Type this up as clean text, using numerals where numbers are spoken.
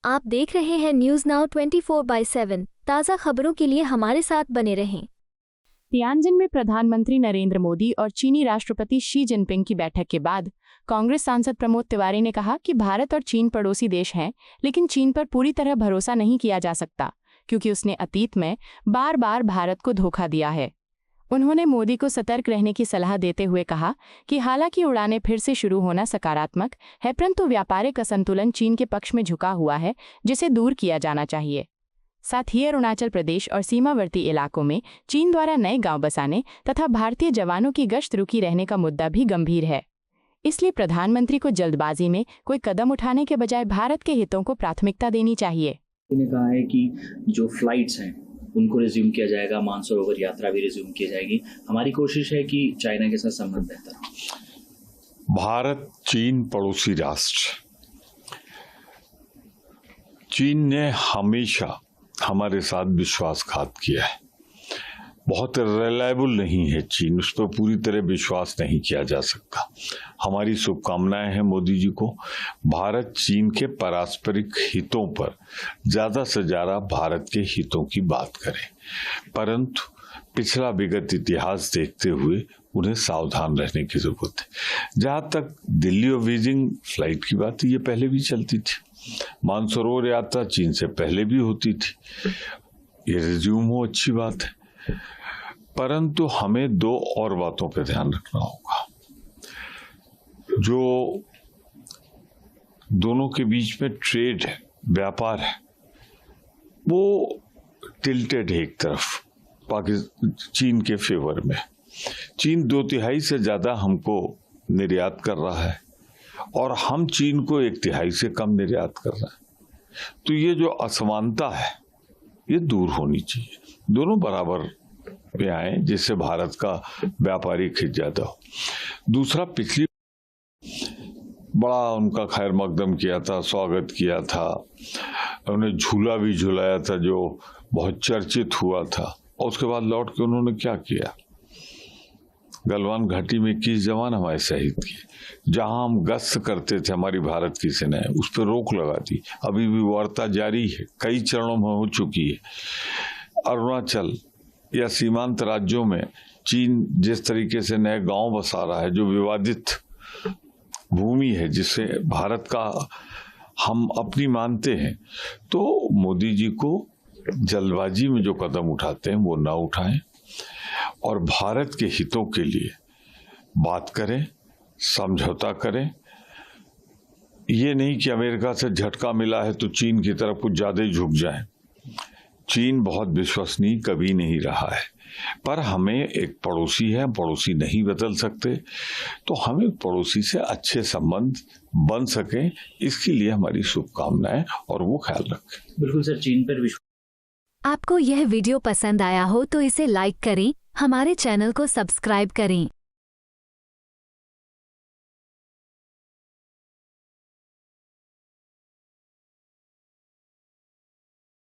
आप देख रहे हैं न्यूज़ नाउ 24/7। ताज़ा खबरों के लिए हमारे साथ बने रहें। तियानजिन में प्रधानमंत्री नरेंद्र मोदी और चीनी राष्ट्रपति शी जिनपिंग की बैठक के बाद कांग्रेस सांसद प्रमोद तिवारी ने कहा कि भारत और चीन पड़ोसी देश हैं, लेकिन चीन पर पूरी तरह भरोसा नहीं किया जा सकता क्योंकि उसने अतीत में बार बार भारत को धोखा दिया है। उन्होंने मोदी को सतर्क रहने की सलाह देते हुए कहा कि हालांकि उड़ानें फिर से शुरू होना सकारात्मक है, परंतु व्यापारिक असंतुलन चीन के पक्ष में झुका हुआ है, जिसे दूर किया जाना चाहिए। साथ ही अरुणाचल प्रदेश और सीमावर्ती इलाकों में चीन द्वारा नए गांव बसाने तथा भारतीय जवानों की गश्त रुकी रहने का मुद्दा भी गंभीर है। इसलिए प्रधानमंत्री को जल्दबाजी में कोई कदम उठाने के बजाय भारत के हितों को प्राथमिकता देनी चाहिए। ने कहा है कि जो फ्लाइट्स हैं उनको रिज्यूम किया जाएगा, मानसरोवर यात्रा भी रिज्यूम की जाएगी। हमारी कोशिश है कि चाइना के साथ संबंध बेहतर हो। भारत चीन पड़ोसी राष्ट्र, चीन ने हमेशा हमारे साथ विश्वासघात किया है। बहुत रिलायबल नहीं है चीन, उस पर पूरी तरह विश्वास नहीं किया जा सकता। हमारी शुभकामनाएं हैं मोदी जी को, भारत चीन के पारस्परिक हितों पर ज़्यादा से ज़्यादा भारत के हितों की बात करें, परंतु पिछला विगत इतिहास देखते हुए उन्हें सावधान रहने की जरूरत है। जहाँ तक दिल्ली और बीजिंग फ्लाइट की बात है, ये पहले भी चलती थी। मानसरोवर यात्रा चीन से पहले भी होती थी। ये रिज्यूम हो, अच्छी बात है, परंतु हमें दो और बातों पर ध्यान रखना होगा। जो दोनों के बीच में ट्रेड है, व्यापार है, वो टिल्टेड है एक तरफ चीन के फेवर में। चीन 2/3 से ज्यादा हमको निर्यात कर रहा है और हम चीन को 1/3 से कम निर्यात कर रहे हैं। तो ये जो असमानता है ये दूर होनी चाहिए, दोनों बराबर में आए, जिससे भारत का व्यापारिक हित ज्यादा हो। दूसरा, पिछली बड़ा उनका खैर मकदम किया था, स्वागत किया था, उन्हें झूला भी झुलाया था जो बहुत चर्चित हुआ था, और उसके बाद लौट के उन्होंने क्या किया, गलवान घाटी में 21 जवान हमारे शहीद किए। जहां हम गश्त करते थे हमारी भारत की सेनाएं, उस पर रोक लगा दी। अभी भी वार्ता जारी है, कई चरणों में हो चुकी है। अरुणाचल या सीमांत राज्यों में चीन जिस तरीके से नए गांव बसा रहा है, जो विवादित भूमि है जिसे भारत का हम अपनी मानते हैं, तो मोदी जी को जल्दबाजी में जो कदम उठाते हैं वो ना उठाएं और भारत के हितों के लिए बात करें, समझौता करें। ये नहीं कि अमेरिका से झटका मिला है तो चीन की तरफ कुछ ज्यादा ही झुक जाए। चीन बहुत विश्वसनीय कभी नहीं रहा है, पर हमें एक पड़ोसी है, पड़ोसी नहीं बदल सकते, तो हमें पड़ोसी से अच्छे संबंध बन सके, इसके लिए हमारी शुभकामनाएं और वो ख्याल रखें। बिल्कुल सर, चीन पर विश्वास। आपको यह वीडियो पसंद आया हो तो इसे लाइक करें, हमारे चैनल को सब्सक्राइब करें।